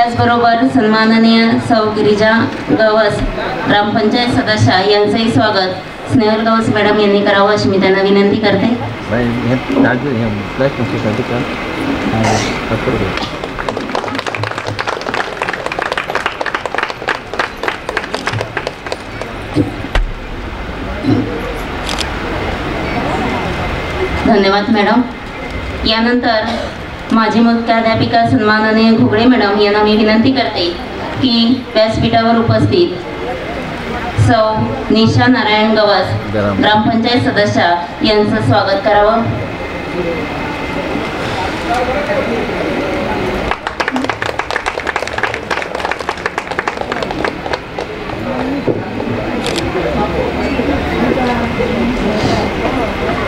त्याचबरोबर सन्माननीय सौ गिरिजा गवस ग्रामपंचायत सदस्य यांचंही स्वागत स्नेहल गवस मॅडम यांनी करावं अशी मी त्यांना विनंती करते. धन्यवाद मॅडम. यानंतर माजी मुख्याध्यापिका सन्माननीय घुगडे मॅडम यांना मी विनंती करते की व्यासपीठावर उपस्थित सौ निशा नारायण गवस ग्रामपंचायत सदस्य यांचं स्वागत करावं.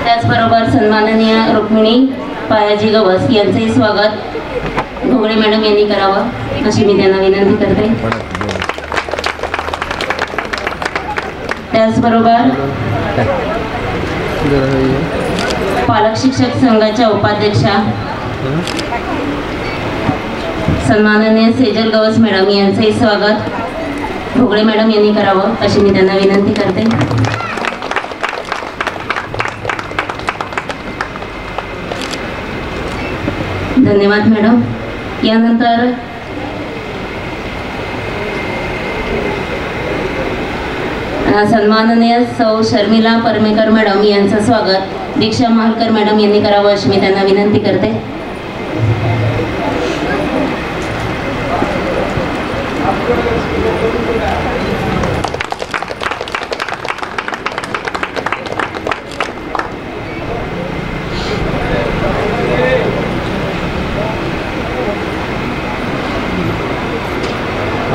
त्याचबरोबर सन्माननीय रुक्मिणी पायाजी गवस यांचंही स्वागत घोगडे मॅडम यांनी करावं अशी मी त्यांना विनंती करते. त्याचबरोबर पालक शिक्षक संघाच्या उपाध्यक्षा सन्माननीय सेजल गवस मॅडम यांचंही स्वागत घोगडे मॅडम यांनी करावं अशी मी त्यांना विनंती करते. धन्यवाद मॅडम. यानंतर सन्माननीय सौ शर्मिला परमेकर मॅडम यांचं स्वागत दीक्षा महालकर मॅडम यांनी करावं अशी मी त्यांना विनंती करते.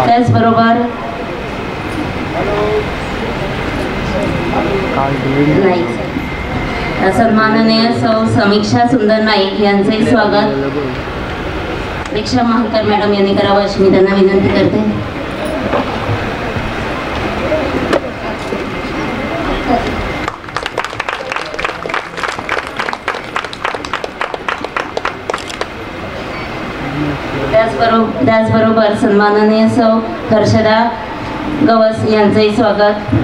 त्याचबरोबर सन्माननीय सौ समीक्षा सुंदर नाईक यांचंही स्वागत दीक्षा महालकर मॅडम यांनी करावं अशी मी त्यांना विनंती करते. त्याचबरोबर सन्माननीय सौ हर्षदा गवस यांचंही स्वागत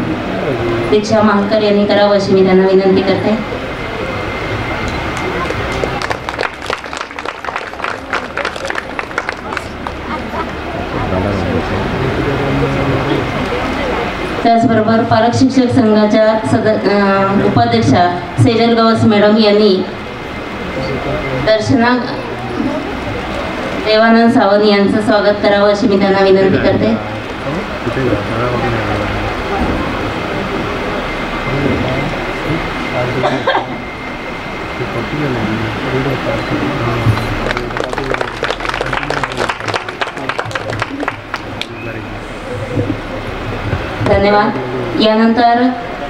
दीक्षा महालकर यांनी करावं अशी मी त्यांना विनंती करते. त्याचबरोबर पालक शिक्षक संघाच्या उपाध्यक्षा सेजल गवस मॅडम यांनी दर्शना देवानंद सावंत यांचं स्वागत करावं अशी मी त्यांना विनंती करते. धन्यवाद. यानंतर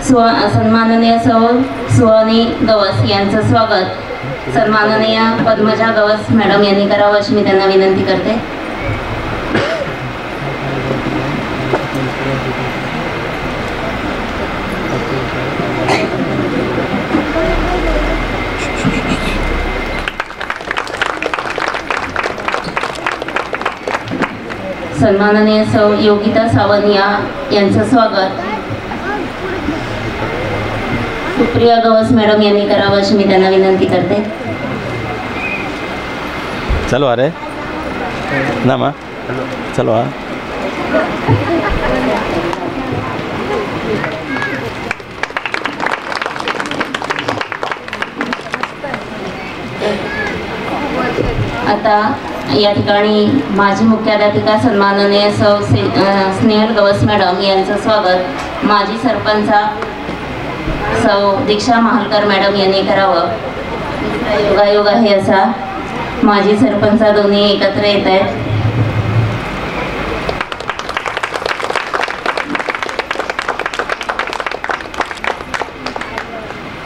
सन्माननीय सौ सुहानी गवस यांचं स्वागत सन्माननीय पद्मजा गवस मॅडम यांनी करावं अशी मी त्यांना विनंती करते. सन्माननीय सौ योगिता सावंत यांचं स्वागत सुप्रिया गवस मॅडम यांनी करावं अशी मी त्यांना विनंती करते. चलो अरे नामा चलो आ आता या ठिकाणी माजी मुख्याध्यापिका सन्माननीय सौ स्नेहल गवस मॅडम यांचं स्वागत माजी सरपंचा सौ दीक्षा महालकर मॅडम यांनी करावं. योगायोग आहे असा माजी सरपंच दोन्ही एकत्र येत आहेत.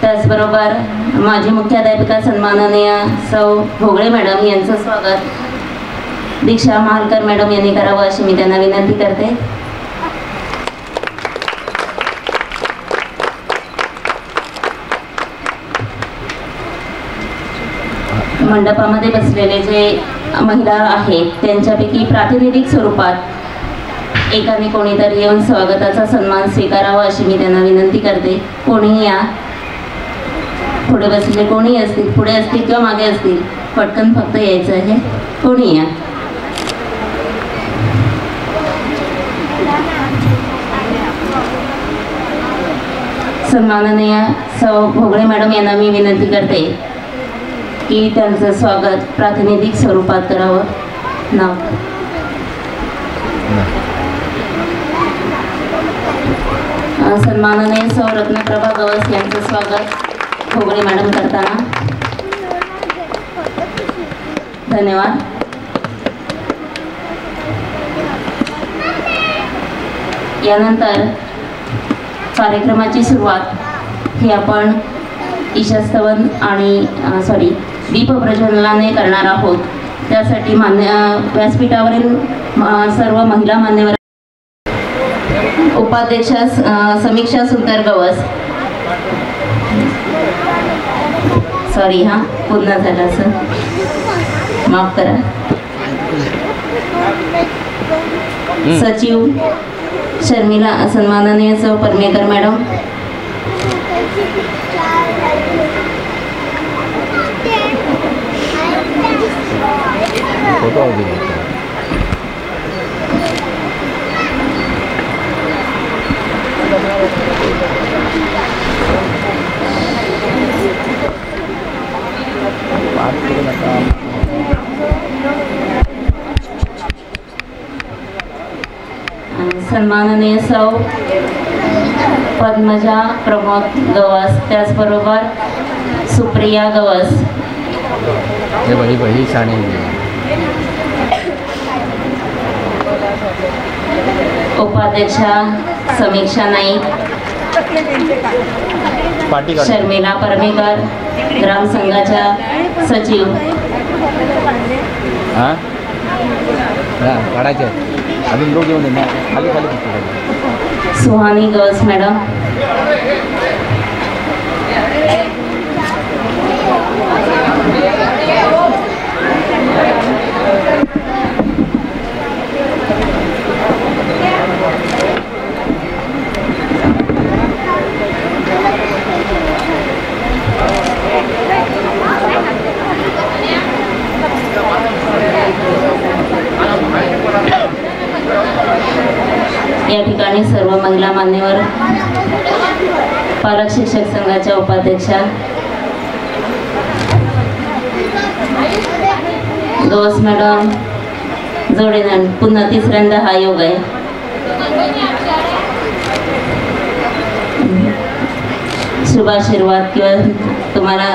त्याचबरोबर माजी मुख्याध्यापिका सन्माननीय सौ घोगळे मॅडम यांचं स्वागत दीक्षा महालकर मॅडम यांनी करावं अशी मी त्यांना विनंती करते. मंडपामध्ये बसलेले जे महिला आहेत त्यांच्यापैकी प्रातिनिधिक स्वरूपात एकाने कोणीतरी येऊन स्वागताचा सन्मान स्वीकारावा अशी मी त्यांना विनंती करते. कोणीही या, पुढे बसले कोणी असतील, पुढे असतील किंवा मागे असतील, पटकन फक्त यायचं आहे. कोणी या. सन्माननीय सौ भोगळे मॅडम यांना मी विनंती करते की त्यांचं स्वागत प्रातिनिधिक स्वरूपात करावं. नाव सन्माननीय सौ रत्नप्रभा गवस यांचं स्वागत भोगळे मॅडम करताना. धन्यवाद. यानंतर कार्यक्रमाची सुरुवात ही आपण ईशास्तवन आणि दीप प्रज्वलनाने करणार आहोत. त्यासाठी व्यासपीठावरील सर्व महिला मान्यवर उपाध्यक्षा समीक्षा सुंदर गवस, पूर्ण झालं असं, माफ करा. सचिव शर्मिला सन्माननीय सौ परमेकर मॅडम, सन्माननीय सौ पद्मजा प्रमोद गवस, त्याचबरोबर सुप्रिया गवस, उपाध्यक्षा समीक्षा नाईक, शर्मिला परमेकर, ग्रामसंघाच्या सचिव, अजून लोक येऊन खाली खाली सुहानी गवस मॅडम, या ठिकाणी सर्व महिला मान्यवर, पालक शिक्षक संघाच्या उपाध्यक्षा गवस मॅडम जोडेन, पुन्हा तिसऱ्यांदा हा योग आहे. शुभाशीर्वाद किंवा तुम्हाला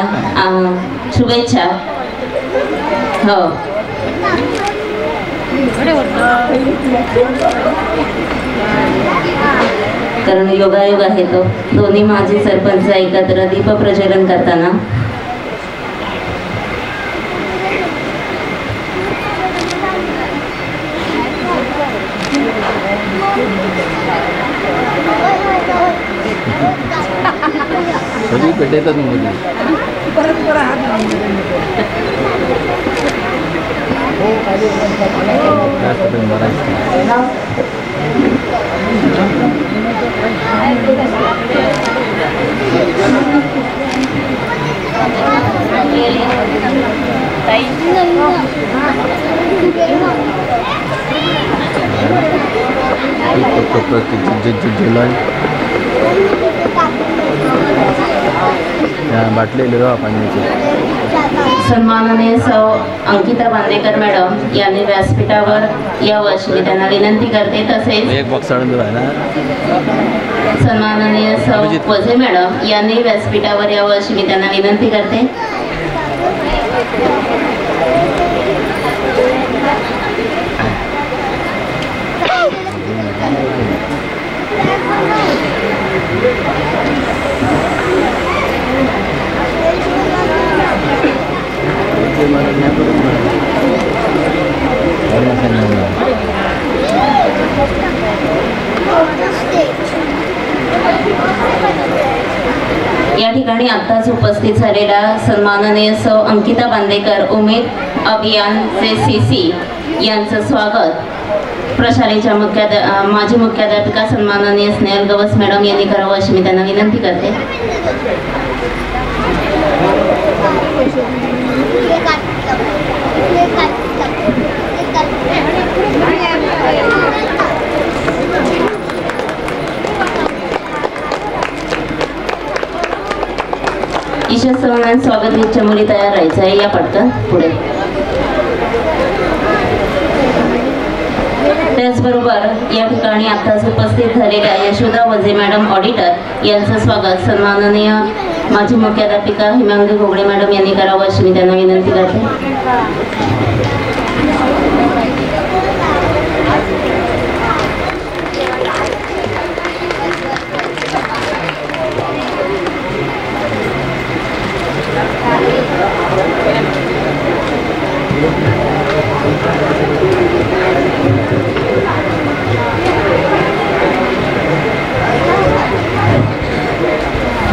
शुभेच्छा. हो, कारण योगायोग आहे तो. दोन्ही माजी सरपंच एकत्र दीप प्रज्वलन करताना सन्माननीय सौ अंकिता बांदेकर मॅडम यांनी व्यासपीठावर यावं अशी मी त्यांना विनंती करते. तसेच सन्माननीय सौ वझे मॅडम यांनी व्यासपीठावर यावं अशी मी त्यांना विनंती करते. या ठिकाणी आत्ताच उपस्थित झालेला सन्माननीय सौ अंकिता बांदेकर उमेद अभियानचे CC यांचं स्वागत प्रशालेच्या माजी मुख्याध्यापिका सन्माननीय स्नेहल गवस मॅडम यांनी करावं अशी मी त्यांना विनंती करते. ईशा सवनान स्वागत गीतच्या मुली तयार राहायचं आहे. या पटकन पुढे. त्याचबरोबर या ठिकाणी आत्ताच उपस्थित झालेल्या यशोदा वजे मॅडम ऑडिटर यांचं स्वागत सन्माननीय माजी मुख्याध्यापिका हिमांगी घोगडे मॅडम यांनी करावं अशी मी त्यांना विनंती करते.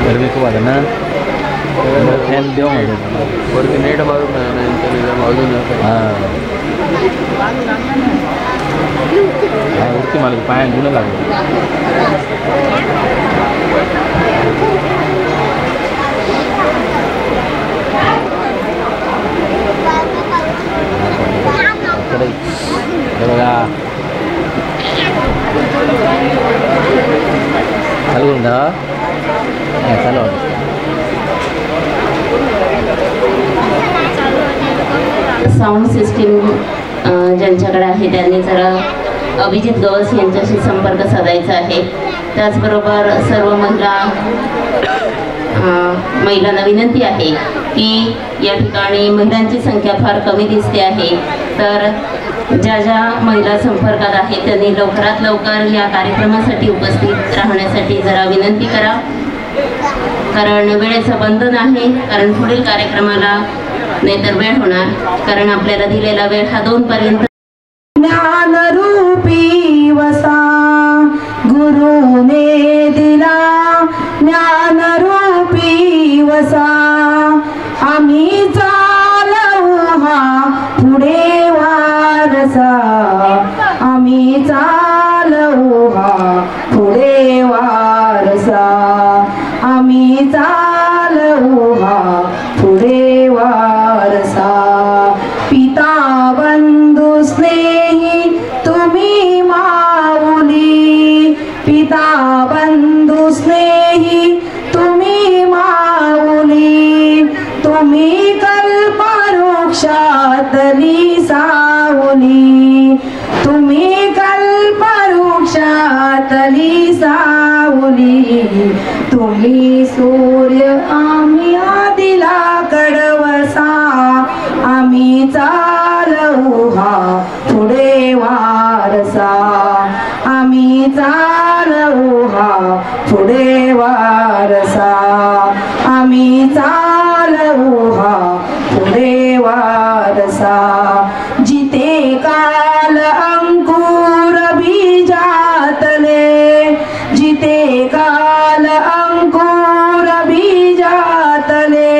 गर्मी खूप आलं ना. फॅन देऊ वरती नेट मारून हां वरती मला पाया जुनं लागलं. बघा चालू करून जा. चालू साऊंड सिस्टीम ज्यांच्याकडे आहे त्यांनी जरा अभिजित गवस यांच्याशी संपर्क साधायचा आहे. त्याचबरोबर सर्व महिलांना विनंती आहे की या ठिकाणी महिलांची संख्या फार कमी दिसते आहे, तर ज्या ज्या महिला संपर्कात आहेत त्यांनी लवकरात लवकर या कार्यक्रमासाठी उपस्थित राहण्यासाठी जरा विनंती करा, कारण वेळेचं बंधन आहे. कारण पुढील कार्यक्रमाला नाहीतर वेळ होणार, कारण आपल्याला दिलेला वेळ हा 2 पर्यंत. ज्ञानरूपी वसा गुरुने दिला, ज्ञानरूपी वसा आम्ही चालवू हा पुढे वारसा, आम्ही चालवू हा पुढे वारसा, आम्ही चालवू हा पुढे वारसा. पिता बंधू स्नेही तुम्ही माऊली, पिता बंधू स्नेही तुम्ही माऊली, तुम्ही कल्पवृक्षातली सावली, तुम्ही कल्पवृक्षातली सावली, तुम्ही सूर्य आम्ही आदिला कडवसा, आम्ही चालवू हा पुढे वारसा, आम्ही चालवू हा पुढे वारसा, आम्ही चालवू हा पुढे वारसा. जिथे काल अंकुर बीजातले, जिथे काल अंकुर बीजातले,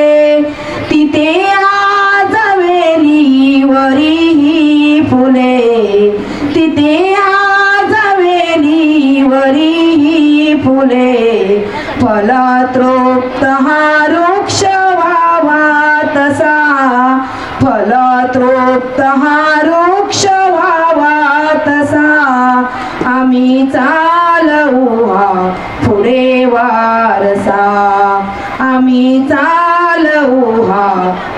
तिथे आज वेलीवरी ही फुले, तिथे आज वेलीवरी ही फुले. फलतृप्त हा वृक्ष व्हावा तसा, फलतृप्त हा वृक्ष व्हावा तसा, आम्ही चालवू हा पुढे वारसा, आम्ही चालवू हा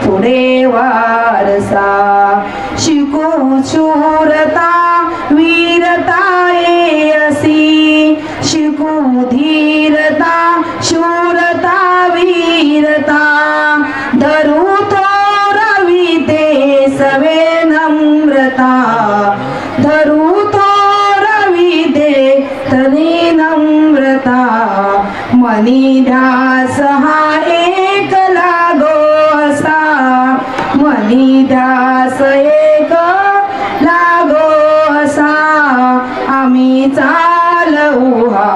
पुढे वारसा. शिकू शूरता वीरता येसी, शिकू धीरता शूरता वीरता, धरू थोर विदे सवे नम्रता, धरू थोर विदे तने नम्रता. मनी ध्यास हा एक लागो असा, मनी ध्यास एक लागो असा, आम्ही चालवू हा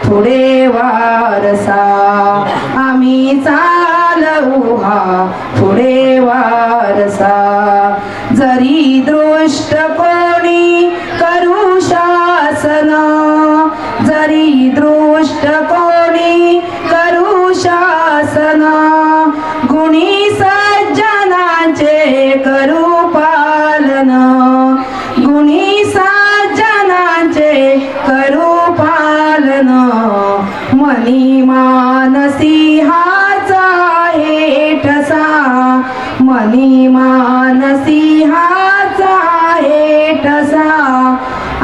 पुढे वारसा, आम्ही चालवू हा पुढे वारसा. जरी दृष्ट कोणी करू शासन, जरी दृष्ट कोणी करू शासन, गुणी सज्जनाचे करू पालन, गुणी सज्जनाचे करू पालन, मनी मानसी हाचा आहे ठसा, मनी मानसी हाचा आहे ठसा,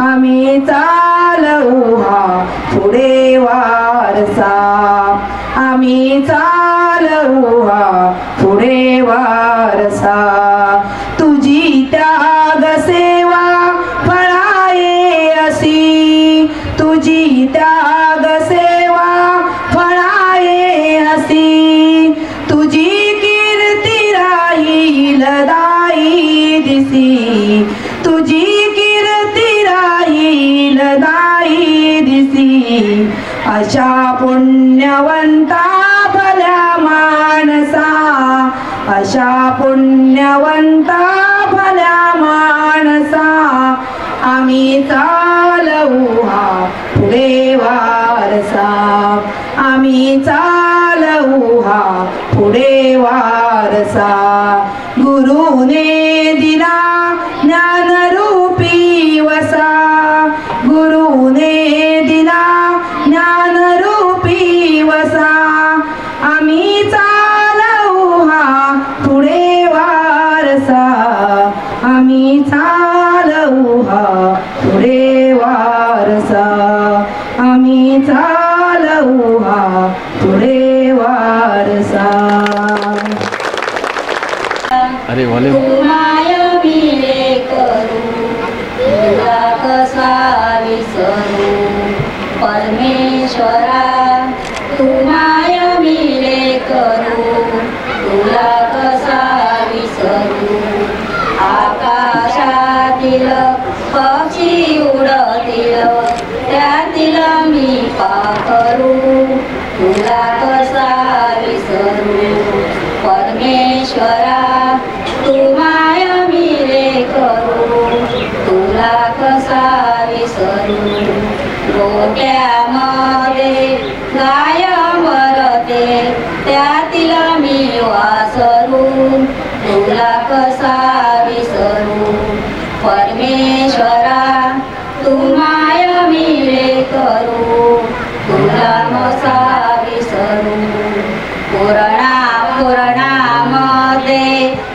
आम्ही चालवू हा पुढे वारसा, आम्ही चालवू हा पुढे वारसा, तुझी त्याग सेवा फळाये असी, तुझी त्याग सेवा फळाये असी, तुझी कीर्ती राहील दाई दिसी, तुझी कीर्ती राहील दाई दिसी, अशा पुण्यवंता भल्या मानसा, अशा पुण्यवंता भल्या मानसा, आम्ही चालवू हा पुढे वारसा, आम्ही चालवू हा पुढे वारसा, गुरुने दिला ज्ञानरूपी वसा, गुरुने दिला ज्ञानरूपी वसा, आम्ही चालवू हा पुढे वारसा, आम्ही चालवू हा पुढे वारसा, आम्ही चालवू हा पुढे वारसा. अरे वाले माय मिले करू तुला कसा विसरू परमेश्वरा, तू माय मिले करू तुला कसा विसरू, आकाशातील पक्षी उडतील त्यातील मी पाखरू तुला कसा विसरू परमेश्वरा, तू माय मिले करू तुला कसा विसरू, गोट्यामध्ये गाय मरते त्यातील मी वासरू तुला कसा विसरू परमेश्वरा, तू माय मिले करू तुला कसा विसरू, पुरणा पुरणामध्ये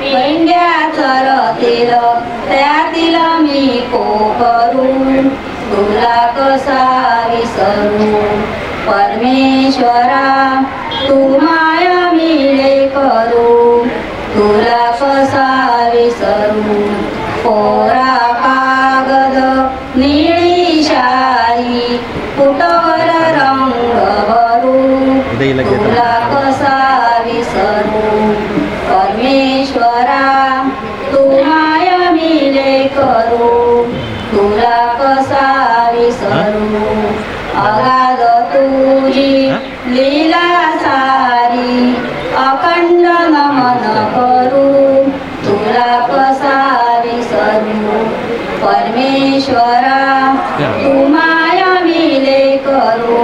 पेंड्या चरतील त्यातील मी कोकरू तुला कसा विसरू परमेश्वरा, तू माय मिले करू तुला कसा विसरू, कोरा कागद निळी शाई फुटवर रंग भरू तुला कसा विसरू परमेश्वरा, तू माय मिले करू तुला कसा विसरू, अगाध तुझी लीला सारी अखंड नमन करू तुला कसा विसरू परमेश्वरा, तू माय मिले करू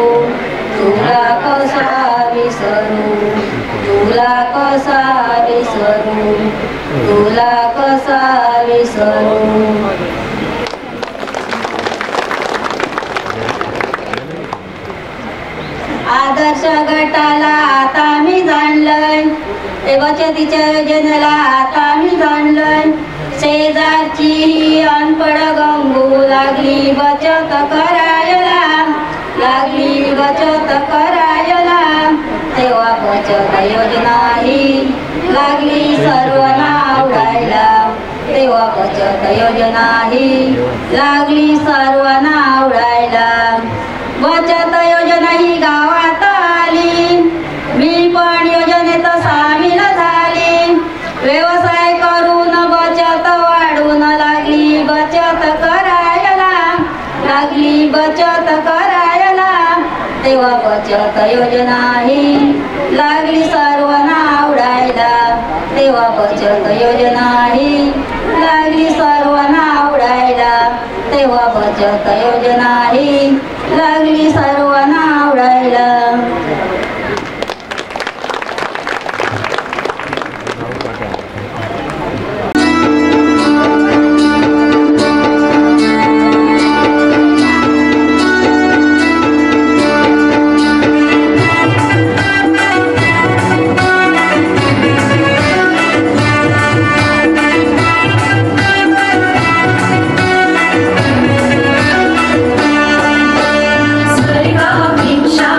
तुला कसा विसरू, तुला कसा विसरू, तुला कसा विसरू. आदर्श गटाला आता मी जाणलंय, ते बचतीच्या योजनेला आता मी जाणलंय, शेजारची अनपड गंगू लागली बचत करायला, लागली बचत करायला, तेव्हा बचत योजना ही लागली सर्व नावडायला, तेव्हा बचत योजना ही लागली सर्व नावडायला, बचत योजना ही गावात आली, मी पण योजनेत सामील झाली, व्यवसाय करून बचत वाढून लागली बचत करायला, लागली बचत करायला, तेव्हा बचत योजना ही लागली सर्व नावडायला, तेव्हा बचत योजना ही लागली सर्वांना आवडायला तेव्हा बचत योजना ही लागली सर्वांना आवडायला. स्वर्गापेक्षा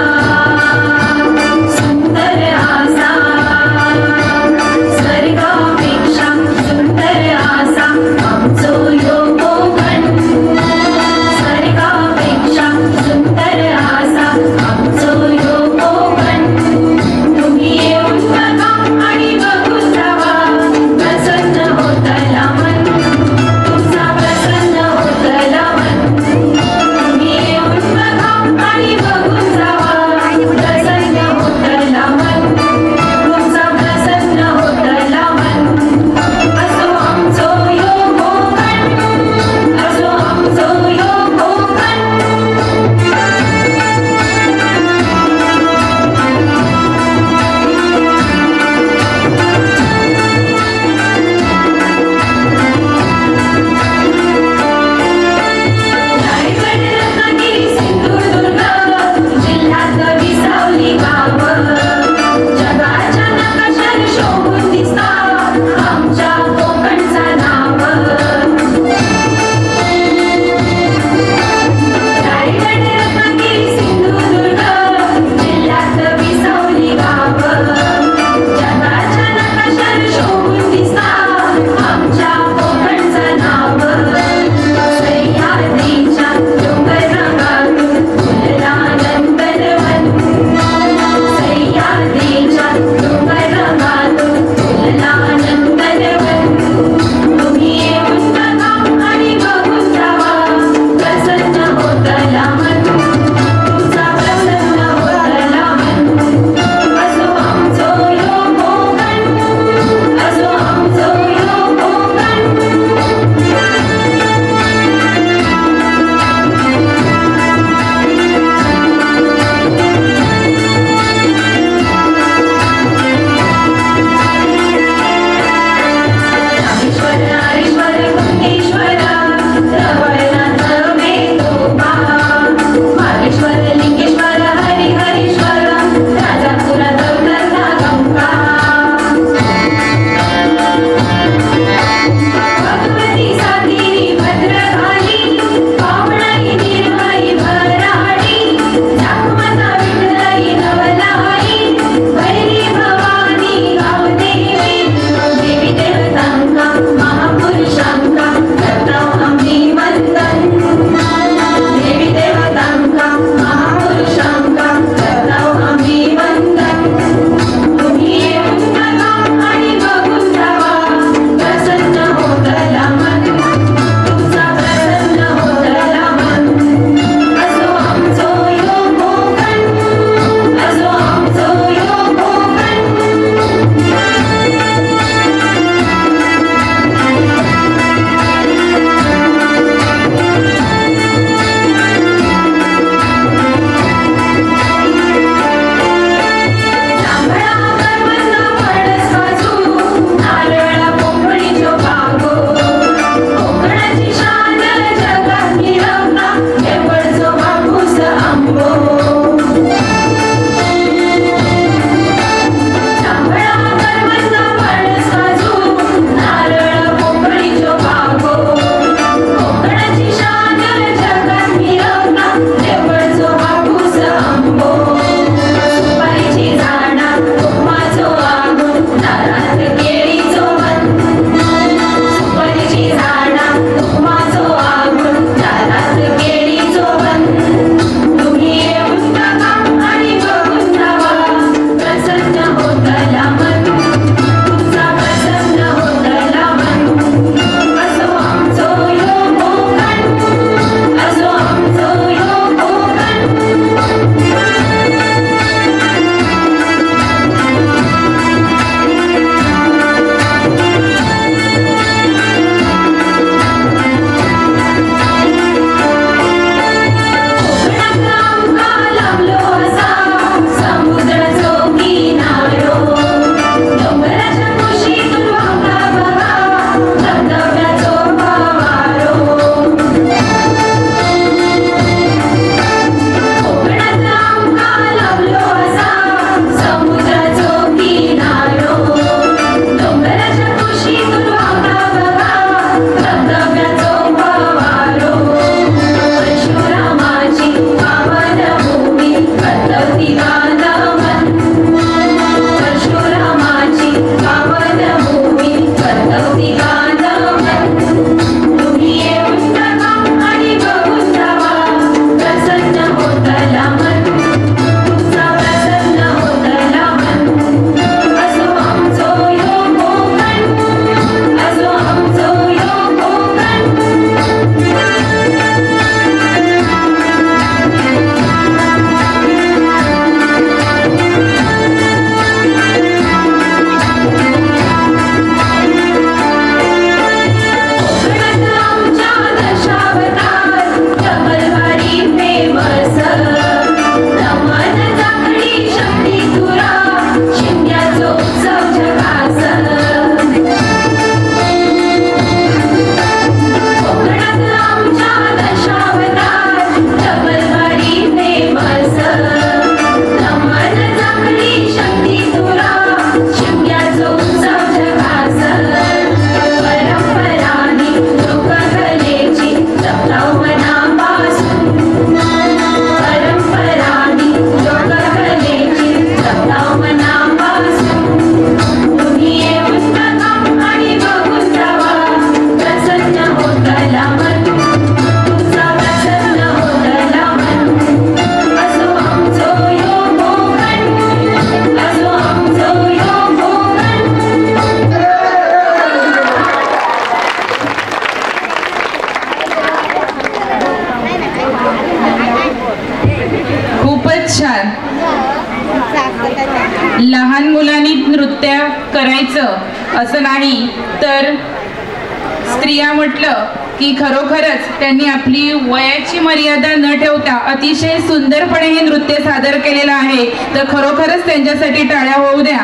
लहान मुलांनी नृत्य करायचं असं नाही, तर स्त्रिया म्हटलं की खरोखरच त्यांनी आपली वयाची मर्यादा न ठेवता अतिशय सुंदरपणे हे नृत्य सादर केलेलं आहे. तर खरोखरच त्यांच्यासाठी टाळ्या होऊ द्या.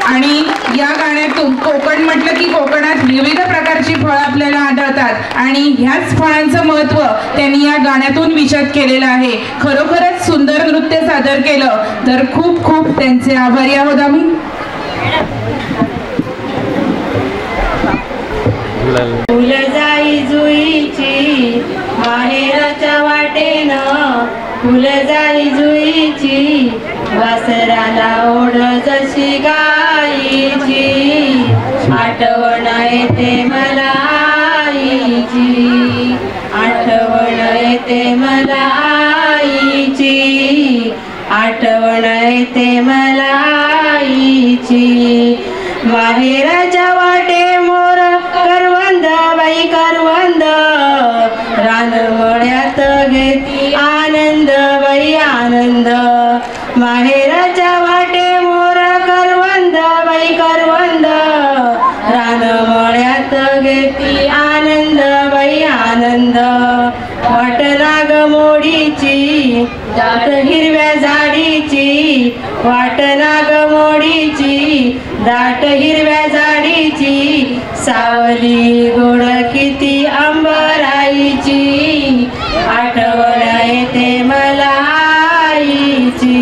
आणि या गाण्यातून कोकण म्हटलं की कोकणात विविध प्रकारची फळं आपल्याला आढळतात आणि ह्याच फळांचं महत्त्व त्यांनी या गाण्यातून विशद केलेलं आहे. खरोखरच सुंदर नृत्य सादर केलं, तर खूप खूप त्यांचे आभारी आहोत आम्ही. फुलजाई जुईची माहेराच्या वाटेनं, फुलजाई जुईची वासराला ओढ जशी गाईची, आठवण येते मला आईची, आठवण येते मला आईची, आठवण येते मला आईची. माहेराच्या वाटे मोर करवंद बाई करवंद, रानमळ्यात घेती आनंद बाई आनंद. माहेराच्या वाटे मोर करवंद बाई करवंद, रानमळ्यात घेती आनंद बाई आनंद. वाटनाग मोडीची दाट हिरव्या झाडीची, वाटनाग मोडीची दाट हिरव्या झाडीची, सावली गोड किती अंबराईची, आठवण येते मला आईची,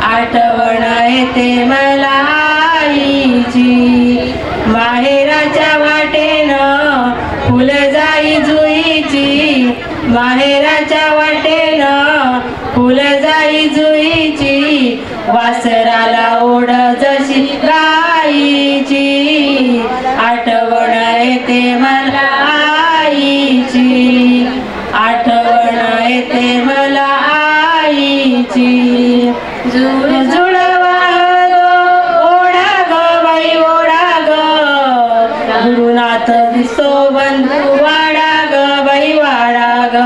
आठवण येते मला आईची. माहेराच्या वाटेनं फुलजाई जुईची, माहेराच्या वाटेनं फुलजाई जुईची, वासराला ओढ जशी गाईची, आठवण येते मला आईची, आठवण येते मला आईची. जुळजुळ वाहतो ओढा ग बाई ओढा ग, गुरुनाथ दिसतो बंधू वाडा ग बाई वाडा ग.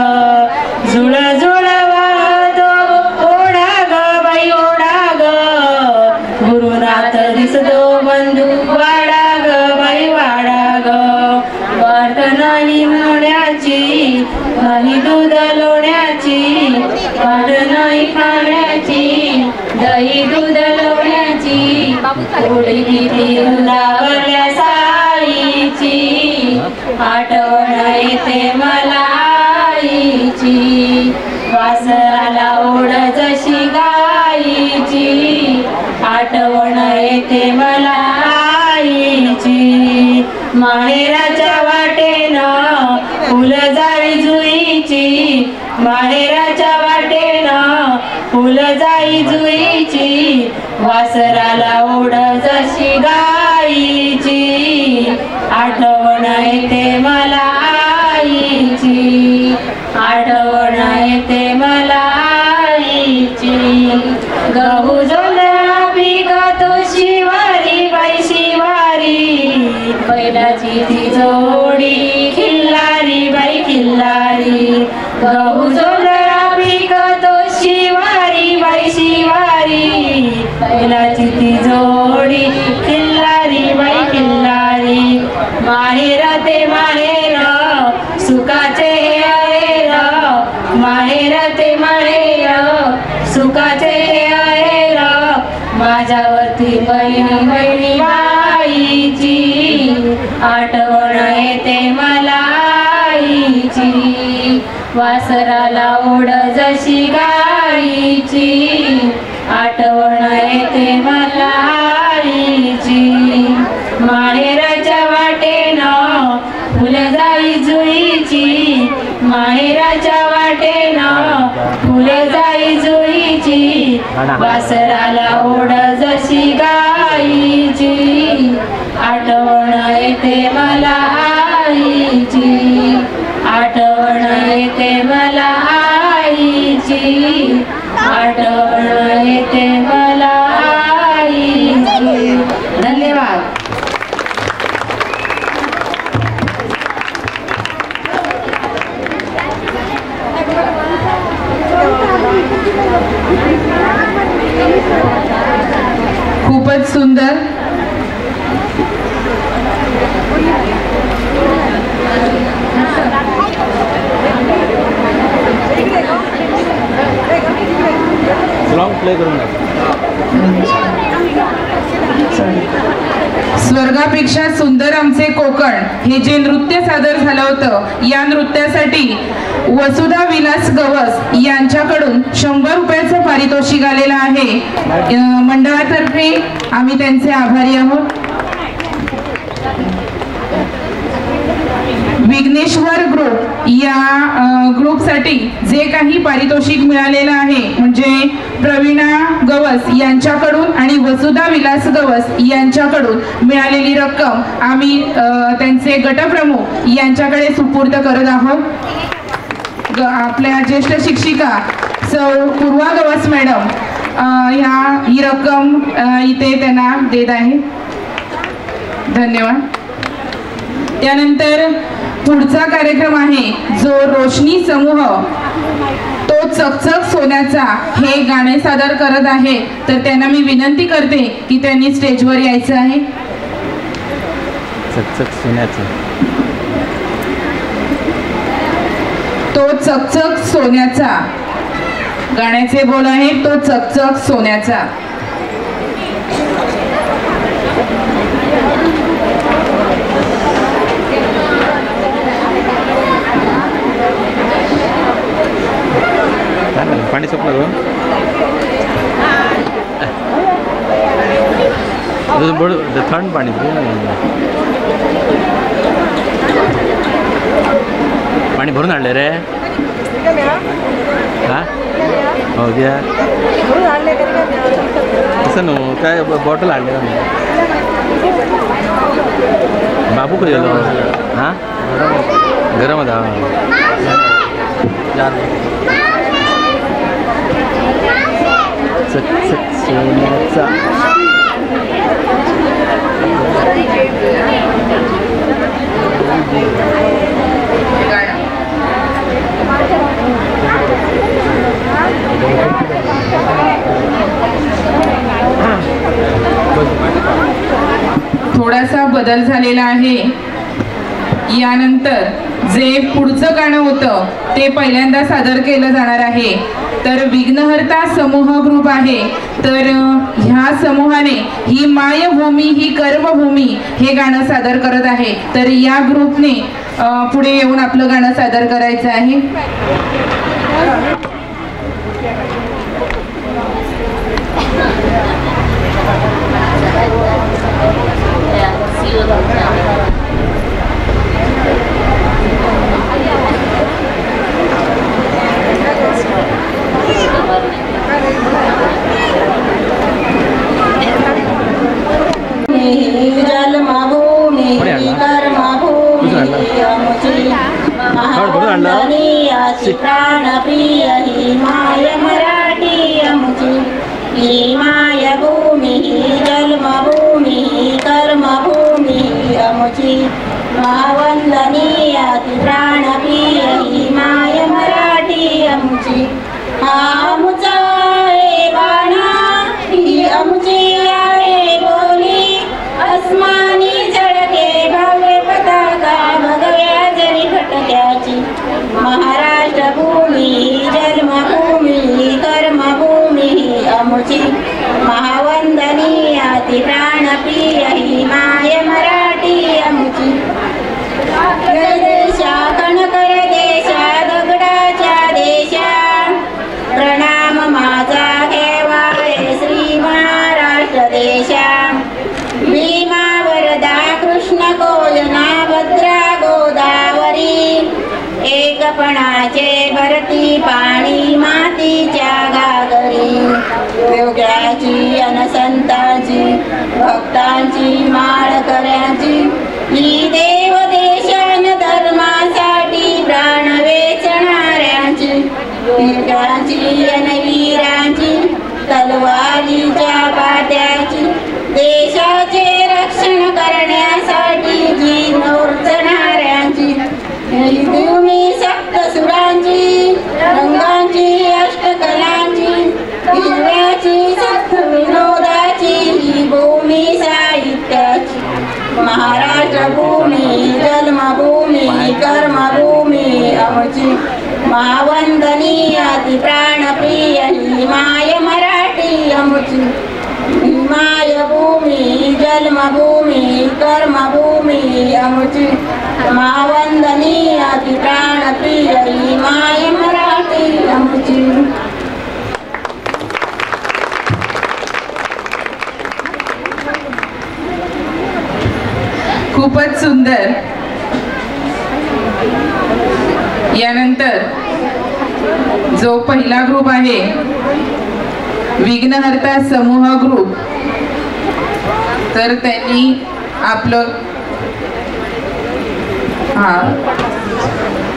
जुळजुळ वाहतो ओढा ग बाई ओढा ग, गुरुनाथ दिसतो बंधू वाडा ग बाई वाडा ग. वाट नाही होण्याची नाही दूध लोण्याची, वाट नाही खाण्याची दही दूध लोण्याची, थोडी किती लावल्या साईची, आठवण येते मला आईची, वासराला ओढ जशी गाईची, आठवण येते मला आईची. माहेराच्या वाटेनं फुलजाई जुईची, माहेराच्या वाटेनं फुलजाई जुईची, वासराला ओढ जशी गाईची, आठवण येते मला आईची, आठवण येते मला आईची. गहू जोंधळा पिकतो शिवारी बाई शिवारी, बैलाची ती जोडी खिल्लारी बाई खिल्लारी. गहू जोंधळा पिकतो शिवारी बाई शिवारी, बैलाची ती जोडी खिल्लारी बाई खिल्लारी. माहेर ते माहेर सुखाचे हे आहेर, माहेर ते माहेर सुखाचे हे आहेर, माझ्यावरती बहिणी बहिणी बाईची, आठवण येते मला आईची, वासराला ओढ जशी गाईची, आठवण येते मला आईची. माहेराच्या वाटेनं फुलजाई जुईची, माहेराच्या वाटेनं फुलजाई जुईची, वासराला ओढ जशी गाईची, आठवण येते मला आईची, आठवण येते मला आईची, आठवण येते मला आईची. धन्यवाद. सुंदर. सॉन्ग प्ले करून टाक. स्वर्गापेक्षा सुंदर आमचे कोकण हे जे नृत्य सादर झालं होतं, या नृत्यासाठी वसुधा विलास गवस यांच्याकडून 100 रुपयाचं पारितोषिक आलेलं आहे. मंडळातर्फे आम्ही त्यांचे आभारी आहोत. विघ्नेश्वर ग्रुप या ग्रुपसाठी जे काही पारितोषिक मिळालेलं आहे, म्हणजे प्रवीणा गवस यांच्याकडून आणि वसुधा विलास गवस यांच्याकडून मिळालेली रक्कम आम्ही त्यांचे गटप्रमुख यांच्याकडे सुपूर्द करत आहोत. आपल्या ज्येष्ठ शिक्षिका सौ पूर्वा गवस मॅडम ही रक्कम इथे त्यांना देत आहे. धन्यवाद. त्यानंतर पुढचा कार्यक्रम आहे जो रोशनी समूह तो चकचक सोन्याचा हे गाणे सादर करत आहे. तर त्यांना मी विनंती करते की त्यांनी स्टेजवर यायचं आहे. चकचक सोन्याचं. तो चकचक सोन्याचा गाण्याचे बोल आहे तो चकचक सोन्याचा. पाणी संपलं गं. थंड पाणी पाणी भरून आणले रे. हा हो द्या तसं नो काय बॉटल आणले का बाबू कधी गेलो. हां गरम होता. चकचक सोन्याचा. थोडासा बदल झालेला आहे. यानंतर जे पुढचं गाणं होतं ते पहिल्यांदा सादर केलं जाणार आहे. तर विघ्नहर्ता समूह ग्रुप आहे. तर ह्या समूहाने ही मायभूमी ही कर्मभूमी हे गाणं सादर करत आहे. तर या ग्रुपने पुढे येऊन आपलं गाणं सादर करायचं आहे. प्राणप्रिय ही माय मराठी आमची. ही मायभूमी जन्मभूमी कर्मभूमी आमची. महावंदनीय प्राणप्रिय ही माय मराठी आमची. हा आमचा आहे बाणा ही आमची आहे बोली. अस्मानी झळके भव्य पताका भगव्या जरी फटक्याची. महाराष्ट्र भूमी जन्मभूमी कर्मभूमी आमची. महावंदनीय प्राणप्रिय ही माय मराठी आमची. देशा कणकर देशा दगडाच्या देशा प्रणाम माझा घेवाय श्री महाराष्ट्र देशा. भीमा वरदा कृष्ण कोयना भद्रा गोदावरी. एकपणाचे भरती पाणी मातीच्या घागरी. योग्याची अनसंतांची भक्तांची माळकऱ्यांची. ही देव देशान धर्मासाठी प्राण वेचणाऱ्यांची. वीरांची अनवीरांची तलवारीच्या पाट्याची. देशाचे रक्षण करण्यासाठी जीव ओरचणाऱ्यांची. ही भूमी सप्तसुरांची रंगांची अष्टकलांची. हिरव्याची सप्त विनोदाची. ही भूमी मावंदनी अति प्राणप्रिय ही माय मराठी आमची माय भूमी जन्मभूमी कर्मभूमी आमची मावंदनी अति प्राणप्रिय ही माय मराठी आमची. खूपच सुंदर. यानंतर जो पहिला ग्रुप आहे विघ्नहर्ता समूह ग्रुप, तर त्यांनी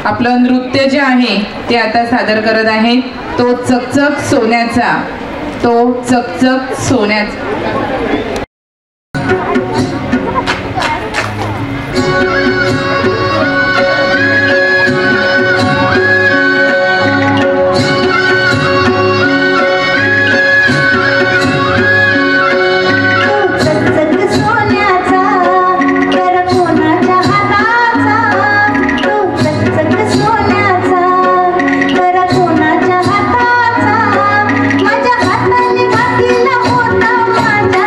आपलं नृत्य जे आहे ते आता सादर करत आहे. तो चकचक सोन्याचा, तो चकचक सोन्याचा. माझ्या हाताने घातला होता माझ्या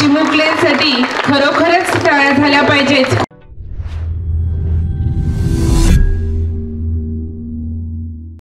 चिमुकल्यांसाठी खरोखरच टाळ्या झाल्या पाहिजेत.